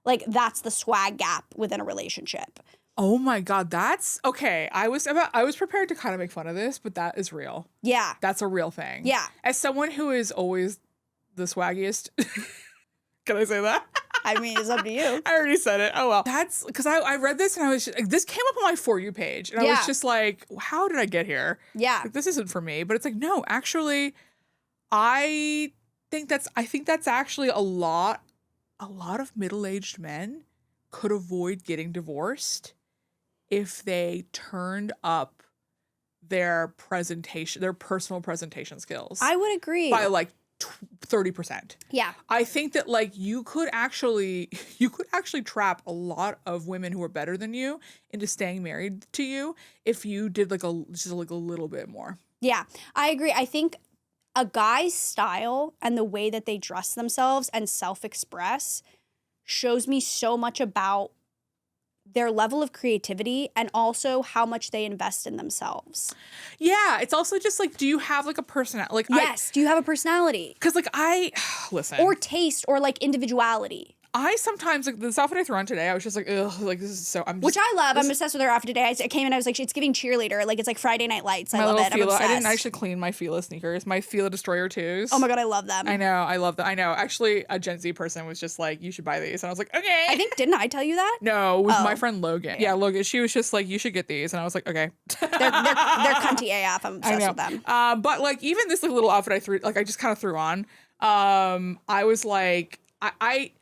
Like that's the swag gap within a relationship. Oh my God, that's okay. I was prepared to kind of make fun of this, but that is real. Yeah. That's a real thing. Yeah. As someone who is always the swaggiest. Can I say that? I mean, it's up to you. I already said it. Oh, well. That's because I read this and I was just, like, this came up on my For You page. And I was just like, how did I get here? Yeah. Like, this isn't for me. But it's like, no, actually, I think that's actually a lot of middle-aged men could avoid getting divorced if they turned up their personal presentation skills. I would agree. By like 30%. Yeah. I think that like you could actually trap a lot of women who are better than you into staying married to you if you did like a little bit more. Yeah, I agree. I think a guy's style and the way that they dress themselves and self-express shows me so much about their level of creativity and also how much they invest in themselves. Yeah, it's also just like, do you have like a personality? Like, yes, do you have a personality? Because like listen. Or taste or like individuality. I sometimes, like, this outfit I threw on today, I was just like, ugh, like, this is so, which I love. I'm obsessed with her outfit today. I came in, I was like, it's giving cheerleader. Like, it's like Friday Night Lights. I love it. I'm obsessed. I didn't actually clean my Fila sneakers, my Fila Destroyer 2s. Oh my God, I love them. I know, I love them. I know. Actually, a Gen Z person was just like, you should buy these. And I was like, okay. I think, didn't I tell you that? No, it was my friend Logan. Yeah, Logan. She was just like, you should get these. And I was like, okay. they're cunty AF. I'm obsessed with them. But like, even this like, little outfit I threw, like, I just kind of threw on. I was like, I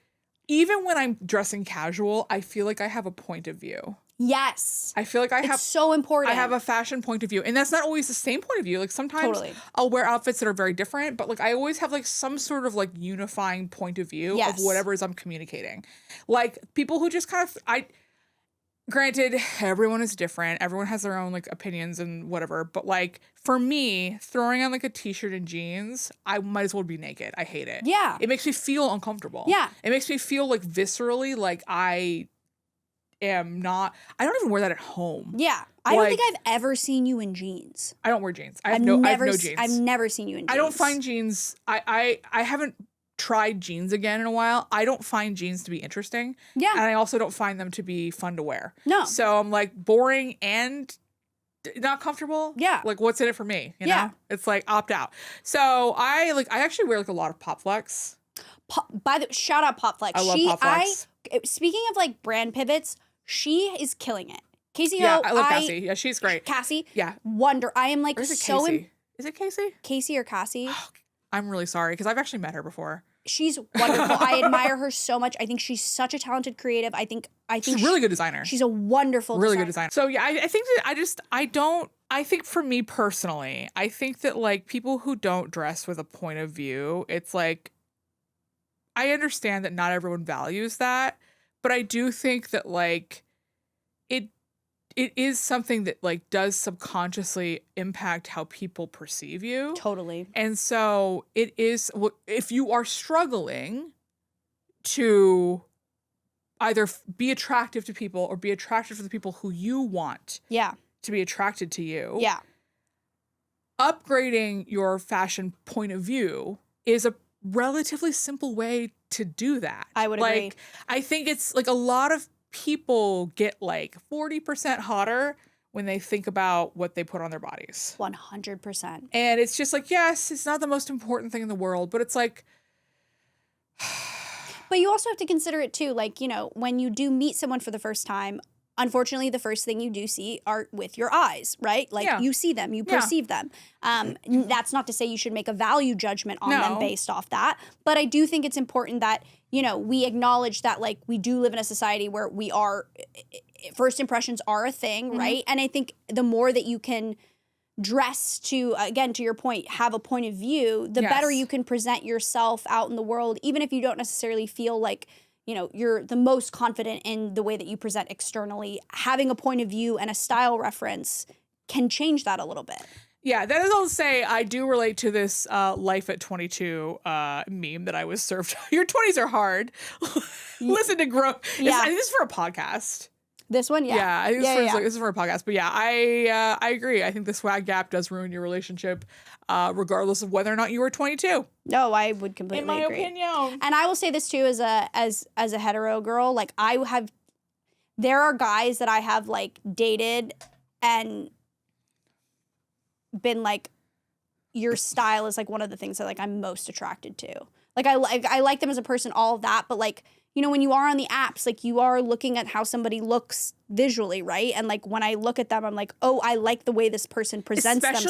even when I'm dressing casual, I feel like I have a point of view. Yes. I feel like it's so important. I have a fashion point of view. And that's not always the same point of view. Like sometimes I'll wear outfits that are very different, but like I always have like some sort of like unifying point of view of whatever it is I'm communicating. Like people who just kind of granted, everyone is different. Everyone has their own like opinions and whatever. But like for me, throwing on like a t-shirt and jeans, I might as well be naked. I hate it. Yeah. It makes me feel uncomfortable. Yeah. It makes me feel like viscerally like am not. I don't even wear that at home. Yeah. I don't think I've ever seen you in jeans. I don't wear jeans. I have no jeans. I've never seen you in jeans. I don't find jeans. I haven't tried jeans again in a while. I don't find jeans to be interesting. Yeah. And I also don't find them to be fun to wear. No. So I'm like boring and not comfortable. Yeah. Like what's in it for me? You know? It's like opt out. So I actually wear like a lot of Pop Flex. Shout out Pop Flex. I love Pop Flex. Speaking of like brand pivots, she is killing it. Casey Yeah, Ho, I love Cassie. Yeah, she's great. Cassie. Yeah. I am like or is it so Casey? Is it Casey? Casey or Cassie? I'm really sorry because I've actually met her before. She's wonderful. I admire her so much. I think she's such a talented creative. I think she's a really good designer. She's a wonderful really good designer. So yeah, I think that I think for me personally, I think that like people who don't dress with a point of view, it's like I understand that not everyone values that, but I do think that like it is something that like does subconsciously impact how people perceive you. Totally. And so it is, if you are struggling to either be attractive to people or be attractive to the people who you want to be attracted to you. Yeah. Upgrading your fashion point of view is a relatively simple way to do that. I would agree. I think it's like a lot of people get like 40% hotter when they think about what they put on their bodies. 100%. And it's just like, yes, it's not the most important thing in the world, but it's like. But you also have to consider it too. Like, you know, when you do meet someone for the first time, unfortunately, the first thing you do see are with your eyes, right? Like you see them, you perceive them. That's not to say you should make a value judgment on them based off that. But I do think it's important that, you know, we acknowledge that like we do live in a society where we are, first impressions are a thing, right? And I think the more that you can dress to, again, to your point, have a point of view, the better you can present yourself out in the world, even if you don't necessarily feel like, you know, you're the most confident in the way that you present externally. Having a point of view and a style reference can change that a little bit. Yeah, that is all to say, I do relate to this life at 22 meme that I was served. Your 20s are hard. Listen to grow. Yeah. I think this is for a podcast. This one, yeah. Yeah, I think this is for a podcast. But yeah, I agree. I think the swag gap does ruin your relationship, regardless of whether or not you were 22. No, I would completely agree. In my opinion. And I will say this too, as a hetero girl, like there are guys that I have like dated and been like, your style is like one of the things that like I'm most attracted to. Like I like them as a person, all of that, but like, you know, when you are on the apps, like you are looking at how somebody looks visually, right? And like when I look at them, I'm like, oh, I like the way this person presents themselves.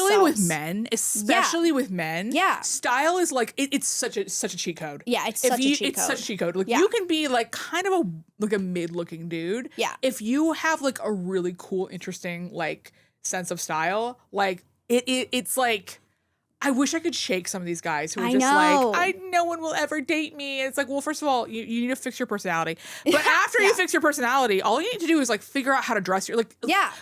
Especially with men. Yeah. Style is like it's such a cheat code. Yeah, it's such a cheat code. Like you can be like kind of a mid-looking dude. Yeah. If you have like a really cool, interesting like sense of style, like it's like, I wish I could shake some of these guys who are just like, no one will ever date me. And it's like, well, first of all, you need to fix your personality. But after you fix your personality, all you need to do is like figure out how to dress.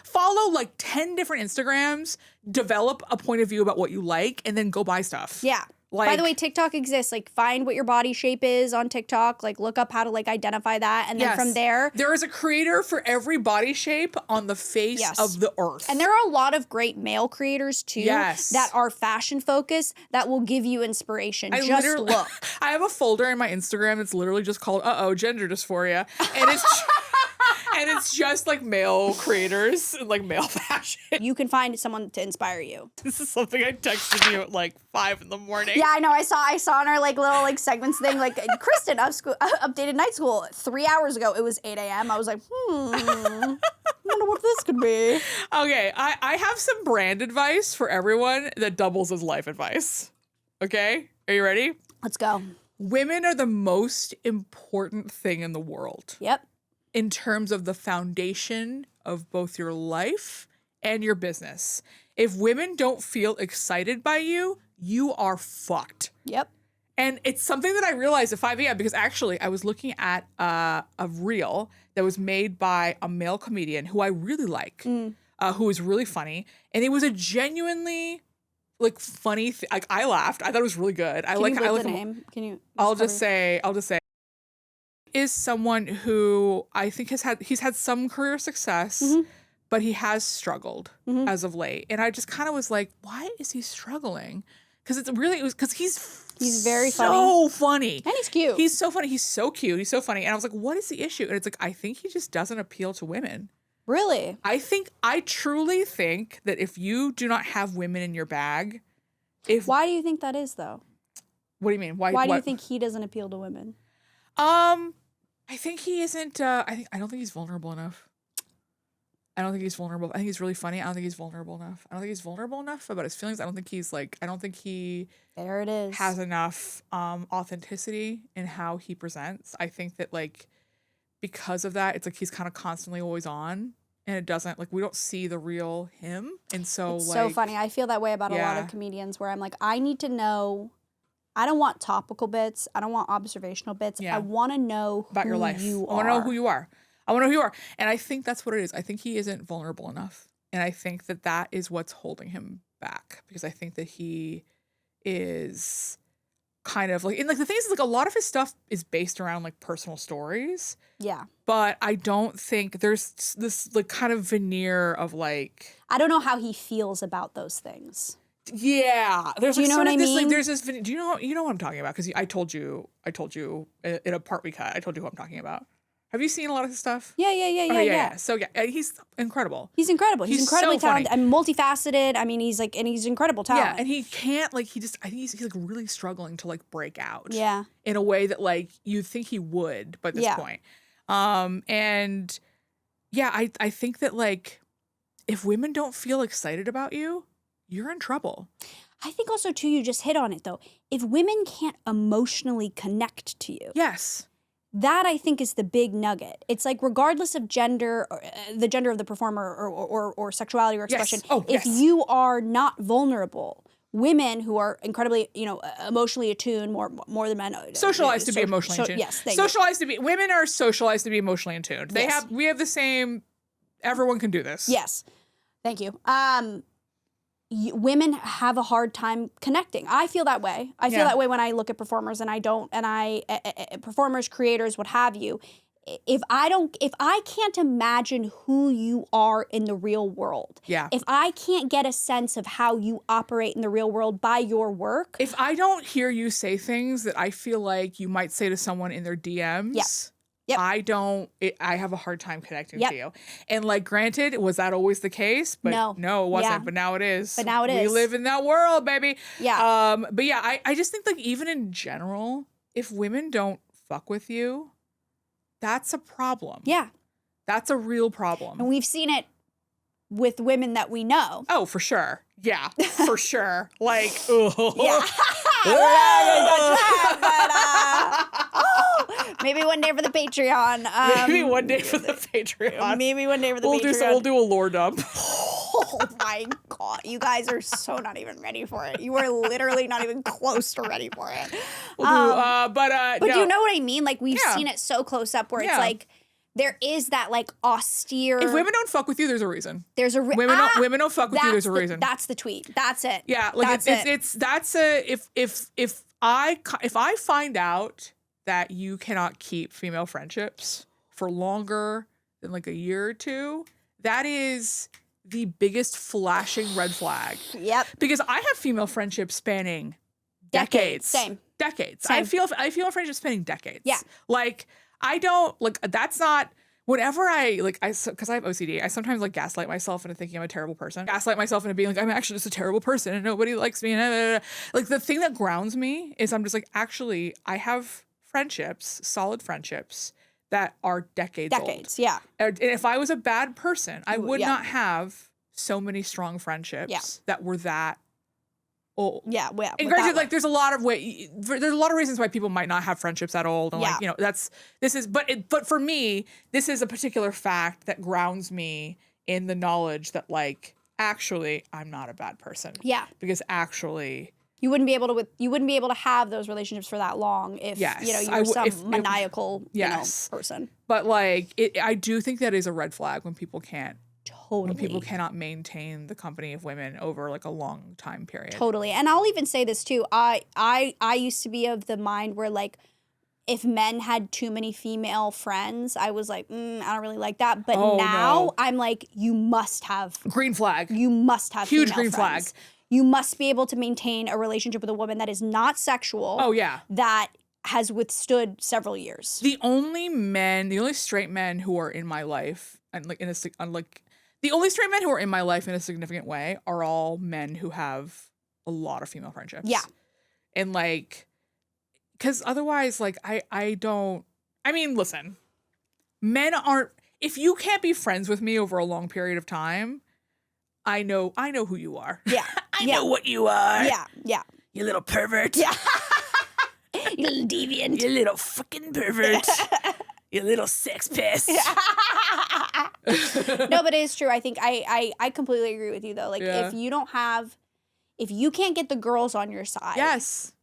Follow like 10 different Instagrams, develop a point of view about what you like, and then go buy stuff. Yeah. Like, by the way, TikTok exists. Like, find what your body shape is on TikTok. Like, look up how to like identify that, and then from there, there is a creator for every body shape on the face of the earth. And there are a lot of great male creators too that are fashion focused that will give you inspiration. Just look. I have a folder in my Instagram that's literally just called "gender dysphoria," and it's. And it's just like male creators and like male fashion. You can find someone to inspire you. This is something I texted you at like 5 in the morning. Yeah, I know. I saw on our like little like segments thing, like Kristin updated night school 3 hours ago. It was 8 a.m. I was like, I wonder what this could be. Okay, I have some brand advice for everyone that doubles as life advice. Okay, are you ready? Let's go. Women are the most important thing in the world. Yep. In terms of the foundation of both your life and your business. If women don't feel excited by you, you are fucked. Yep. And it's something that I realized at 5 a.m. because actually I was looking at a reel that was made by a male comedian who I really like, who is really funny. And it was a genuinely like funny like I laughed. I thought it was really good. Can you the name? Can you? I'll just say is someone who I think he's had some career success, but he has struggled as of late. And I just kind of was like, why is he struggling? Because because he's very funny. And he's cute. He's so funny. He's so cute. He's so funny. And I was like, what is the issue? And it's like, I think he just doesn't appeal to women. Really? I truly think that if you do not have women in your bag, why do you think that is though? What do you mean? Why do you think he doesn't appeal to women? I think he isn't. I don't think he's vulnerable enough. I don't think he's vulnerable. I think he's really funny. I don't think he's vulnerable enough. I don't think he's vulnerable enough about his feelings. I don't think he's like. I don't think he. There it is. Has enough authenticity in how he presents. I think that like because of that, it's like he's kind of constantly always on, and it doesn't like we don't see the real him. And so it's like so funny. I feel that way about a lot of comedians where I'm like, I need to know. I don't want topical bits. I don't want observational bits. I want to know about your life. I want to know who you are. I want to know who you are. And I think that's what it is. I think he isn't vulnerable enough. And I think that that is what's holding him back because I think that he is kind of like, and like the thing is like a lot of his stuff is based around like personal stories. Yeah. But I don't think there's this like kind of veneer of like. I don't know how he feels about those things. Yeah, there's do you know what I mean? Like, there's this. Do you know what I'm talking about? Because I told you in a part we cut. I told you who I'm talking about. Have you seen a lot of his stuff? Yeah. So yeah, he's incredible. He's incredible. He's incredibly so talented and multifaceted. I mean, he's incredible talent. Yeah, and he can't like I think he's like really struggling to like break out. Yeah. In a way that like you think he would by this point. And yeah, I think that like if women don't feel excited about you, you're in trouble. I think also, too, you just hit on it, though. If women can't emotionally connect to you. Yes. That, I think, is the big nugget. It's like regardless of gender, or, the gender of the performer or sexuality or expression, if you are not vulnerable, women who are incredibly, emotionally attuned, more than men. Socialized to be emotionally attuned. Yes, women are socialized to be emotionally attuned. We have the same, everyone can do this. Yes. Thank you. Women have a hard time connecting. I feel that way. I feel that way when I look at performers performers, creators, what have you. If I can't imagine who you are in the real world, if I can't get a sense of how you operate in the real world by your work. If I don't hear you say things that I feel like you might say to someone in their DMs. Yep. I have a hard time connecting to you. And like, granted, was that always the case? But no, it wasn't. But now it is. We live in that world, baby. Yeah. But yeah, I just think like even in general, if women don't fuck with you, that's a problem. Yeah. That's a real problem. And we've seen it with women that we know. Oh, for sure. Yeah, for sure. Like, yeah. Maybe one day for the Patreon. Maybe one day for the Patreon. We'll do a lore dump. Oh my God. You guys are so not even ready for it. You are literally not even close to ready for it. But you know what I mean? Like, we've seen it so close up where it's like, there is that like austere. If women don't fuck with you, there's a reason. There's a women don't fuck with you. There's a reason. That's the tweet. That's it. Yeah, like if I find out that you cannot keep female friendships for longer than like a year or two, that is the biggest flashing red flag. Yep. Because I have female friendships spanning decades. Same. Decades. Same. I feel friendships spanning decades. Yeah. Like. I don't like that's not whenever because I have OCD, I sometimes like gaslight myself into thinking I'm a terrible person. Gaslight myself into being like I'm actually just a terrible person and nobody likes me. And like the thing that grounds me is I'm just like actually I have friendships, solid friendships that are decades old. Yeah. And if I was a bad person, I would not have so many strong friendships that were that old. Yeah, and granted, like there's a lot of reasons why people might not have friendships that old, and but for me, this is a particular fact that grounds me in the knowledge that like actually I'm not a bad person. Yeah, because actually you wouldn't be able to have those relationships for that long if you were some maniacal person. But like I do think that is a red flag when people can't. Totally. When people cannot maintain the company of women over like a long time period. Totally. And I'll even say this too. I used to be of the mind where like if men had too many female friends, I was like, I don't really like that. But Oh, now no. I'm like, you must have Green flag. You must have Huge female green friends. flag. You must be able to maintain a relationship with a woman that is not sexual. Oh, yeah. That has withstood several years. The only straight men who are in my life, and like the only straight men who are in my life in a significant way are all men who have a lot of female friendships. Yeah. And like, because otherwise, like, listen, men aren't, if you can't be friends with me over a long period of time, I know who you are. Yeah. I know what you are. Yeah. Yeah. You little pervert. Yeah. You little deviant. You little fucking pervert. You little sex pest. No, but it is true. I think I completely agree with you though. Like Yeah. if you can't get the girls on your side. Yes.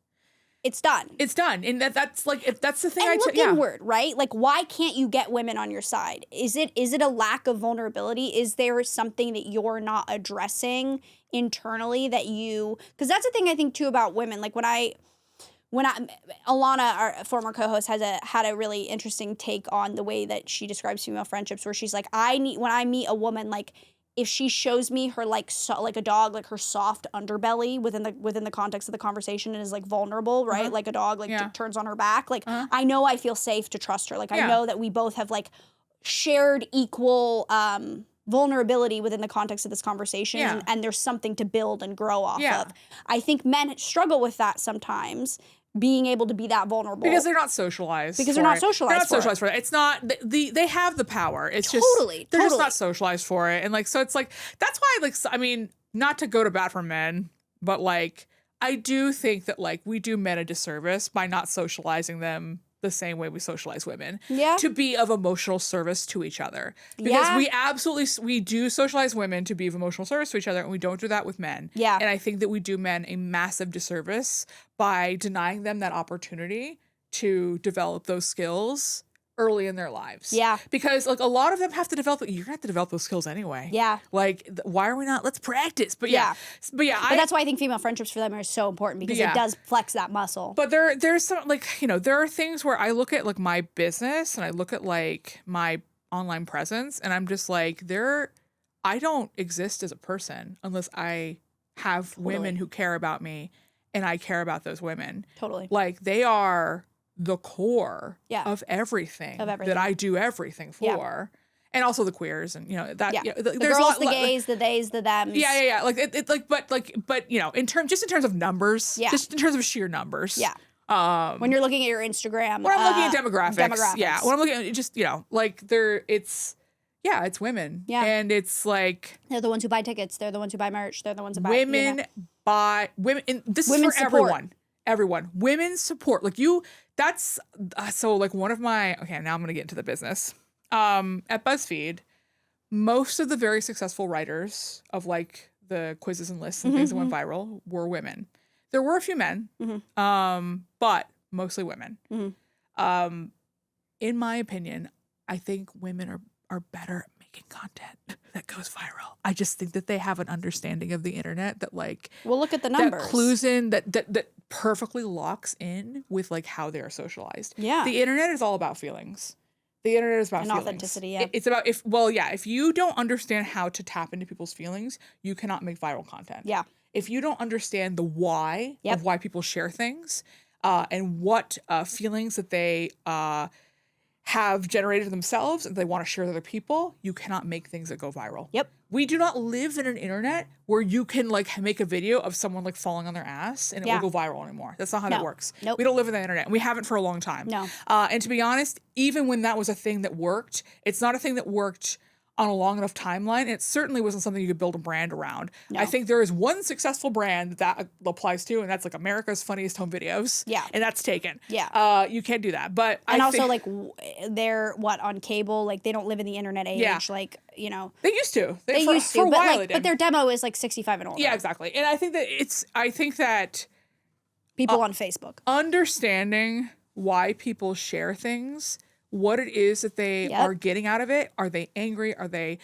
It's done. It's done. And that's like, if that's the thing and look inward, right? Like, why can't you get women on your side? Is it a lack of vulnerability? Is there something that you're not addressing internally that you, because that's the thing I think too about women. Like when Alana, our former co-host, had a really interesting take on the way that she describes female friendships, where she's like, when I meet a woman, like, if she shows me her like a dog, like her soft underbelly within the context of the conversation and is like vulnerable, right? Like a dog like turns on her back. Like I know I feel safe to trust her. Like I know that we both have like shared equal vulnerability within the context of this conversation, and there's something to build and grow off of. I think men struggle with that sometimes. Being able to be that vulnerable because they're not socialized. They're not socialized for it. It's not they have the power. It's just they're just not socialized for it. And like so, it's like that's why like I mean, not to go to bat for men, but like I do think that like we do men a disservice by not socializing them the same way we socialize women. Yeah. To be of emotional service to each other. Because we do socialize women to be of emotional service to each other, and we don't do that with men. Yeah. And I think that we do men a massive disservice by denying them that opportunity to develop those skills early in their lives. Yeah. Because like a lot of them have to develop, you're gonna have to develop those skills anyway. Yeah. Like why are we not, let's practice. But but that's why I think female friendships for them are so important, because it does flex that muscle. But there's some like, you know, there are things where I look at like my business and I look at like my online presence and I'm just like, I don't exist as a person unless I have women who care about me and I care about those women. Totally. Like they are the core of everything that I do everything for. And also the queers and, you know, that, you know, the girls, the gays, the theys, the thems. Yeah. Like it like, but, you know, in terms of numbers, just in terms of sheer numbers. Yeah. When you're looking at your Instagram. When I'm looking at demographics. Yeah. When I'm looking at just, you know, like it's women. Yeah. And it's like. They're the ones who buy tickets. They're the ones who buy merch. They're the ones who buy. Women buy, and this is for support. Everyone. Women support. Like that's, so like one of my, okay, now I'm going to get into the business. At BuzzFeed, most of the very successful writers of like the quizzes and lists and things that went viral were women. There were a few men, but mostly women. In my opinion, I think women are better at making content that goes viral. I just think that they have an understanding of the internet that like, well, look at the numbers. That clues in, that perfectly locks in with like how they are socialized. Yeah. The internet is all about feelings. The internet is about feelings. Authenticity, yeah. It's about if you don't understand how to tap into people's feelings, you cannot make viral content. Yeah. If you don't understand the why of why people share things, and what feelings that they have generated themselves and they want to share with other people, you cannot make things that go viral. Yep. We do not live in an internet where you can like make a video of someone like falling on their ass and it will go viral anymore. That's not how that works. Nope. We don't live in the internet, and we haven't for a long time. No. And to be honest, even when that was a thing that worked, it's not a thing that worked on a long enough timeline. It certainly wasn't something you could build a brand around. No. I think there is one successful brand that applies to, and that's like America's Funniest Home Videos. Yeah. And that's taken. Yeah. You can't do that. But like they're on cable, like they don't live in the internet age. Yeah. Like, you know. They used to. For a while but their demo is like 65 and older. Yeah, exactly. And I think that people on Facebook. Understanding why people share things, what it is that they are getting out of it. Are they angry? Are they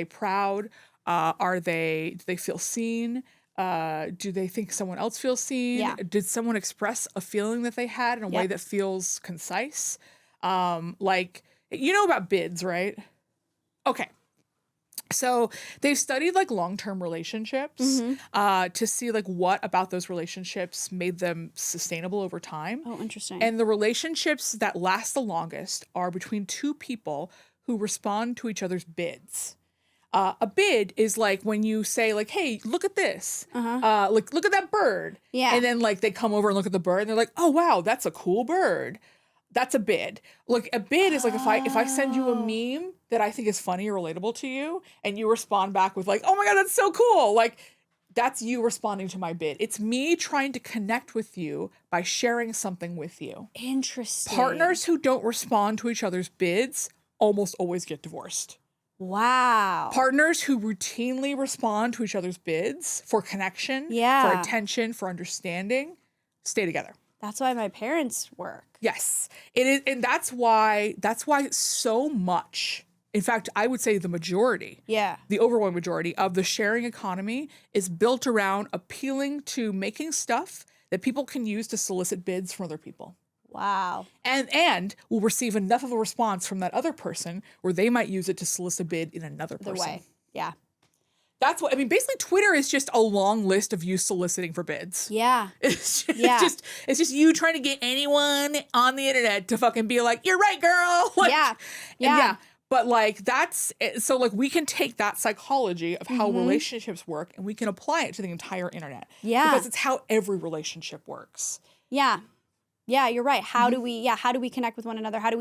proud? Do they feel seen? Do they think someone else feels seen? Yeah. Did someone express a feeling that they had in a way that feels concise? Like, you know about bids, right? Okay. So they've studied like long-term relationships to see like what about those relationships made them sustainable over time. Oh, interesting. And the relationships that last the longest are between two people who respond to each other's bids. A bid is like when you say like, hey, look at this. Like, look at that bird. Yeah. And then like they come over and look at the bird and they're like, oh, wow, that's a cool bird. That's a bid. Like a bid is like if I send you a meme that I think is funny or relatable to you and you respond back with like, oh my God, that's so cool. Like that's you responding to my bid. It's me trying to connect with you by sharing something with you. Interesting. Partners who don't respond to each other's bids almost always get divorced. Wow. Partners who routinely respond to each other's bids for connection, for attention, for understanding, stay together. That's why my parents work. Yes, it is. And that's why so much, in fact, I would say the majority, the overwhelming majority of the sharing economy is built around appealing to making stuff that people can use to solicit bids from other people. Wow. And will receive enough of a response from that other person where they might use it to solicit a bid in another person. The way. Yeah. That's what I mean. Basically, Twitter is just a long list of you soliciting for bids. Yeah. It's just you trying to get anyone on the internet to fucking be like, "You're right, girl." Like, yeah. But like that's so like we can take that psychology of how relationships work and we can apply it to the entire internet. Yeah. Because it's how every relationship works. Yeah. Yeah, you're right. How do we connect with one another? How do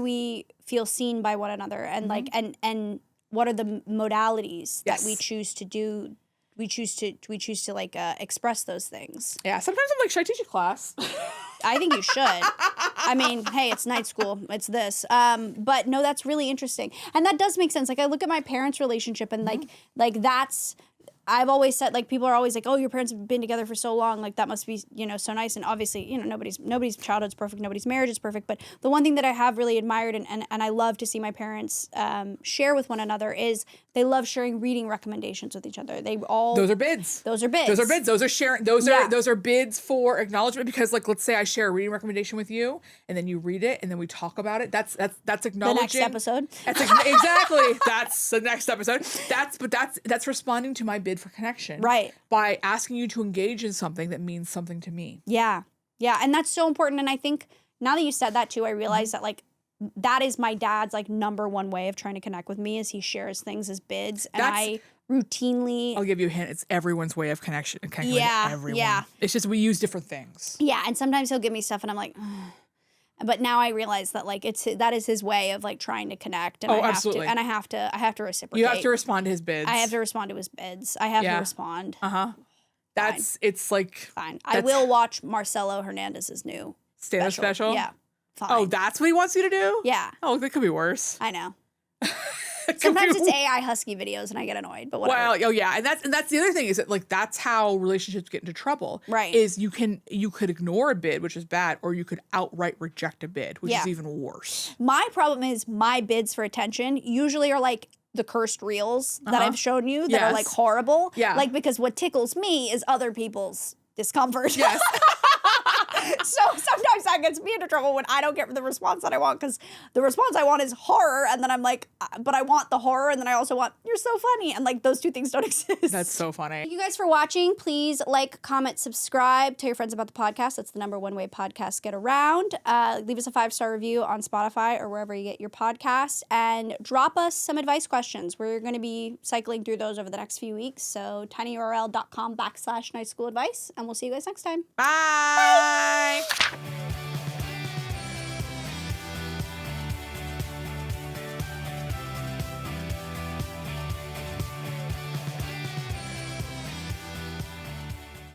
we feel seen by one another? And like and what are the modalities that we choose to do? We choose to like express those things. Yeah. Sometimes I'm like, should I teach a class? I think you should. I mean, hey, it's night school. It's this. But no, that's really interesting. And that does make sense. Like I look at my parents' relationship and like that's, I've always said, like, people are always like, oh, your parents have been together for so long. Like, that must be, so nice. And obviously, nobody's childhood's perfect. Nobody's marriage is perfect. But the one thing that I have really admired and I love to see my parents share with one another is they love sharing reading recommendations with each other. Those are bids. Those are sharing. Those are bids for acknowledgement because, like, let's say I share a reading recommendation with you and then you read it and then we talk about it. That's acknowledging. The next episode. Exactly. That's the next episode. That's responding to my bid for connection. Right. By asking you to engage in something that means something to me. Yeah. Yeah. And that's so important. And I think now that you said that too, I realize that like that is my dad's like number one way of trying to connect with me is he shares things as bids. And I routinely. I'll give you a hint. It's everyone's way of connecting with everyone. Yeah. It's just we use different things. Yeah. And sometimes he'll give me stuff and I'm like, ugh. But now I realize that like that is his way of like trying to connect, and absolutely. I have to reciprocate. You have to respond to his bids. I have to respond to his bids. I have to respond. It's like fine. I will watch Marcelo Hernandez's new stand-up special. Yeah. Fine. Oh, that's what he wants you to do? Yeah. Oh, that could be worse. I know. Sometimes it's AI husky videos and I get annoyed, but whatever. Well, yeah, and that's the other thing is that like that's how relationships get into trouble. Right. Is you could ignore a bid, which is bad, or you could outright reject a bid, which is even worse. My problem is my bids for attention usually are like the cursed reels that I've shown you that are like horrible. Yeah. Like because what tickles me is other people's discomfort. Yes. So sometimes that gets me into trouble when I don't get the response that I want because the response I want is horror and then I'm like, but I want the horror and then I also want, you're so funny. And like those two things don't exist. That's so funny. Thank you guys for watching. Please like, comment, subscribe. Tell your friends about the podcast. That's the #1 way podcasts get around. Leave us a 5-star review on Spotify or wherever you get your podcasts and drop us some advice questions. We're going to be cycling through those over the next few weeks. So tinyurl.com/nightsschooladvice and we'll see you guys next time. Bye.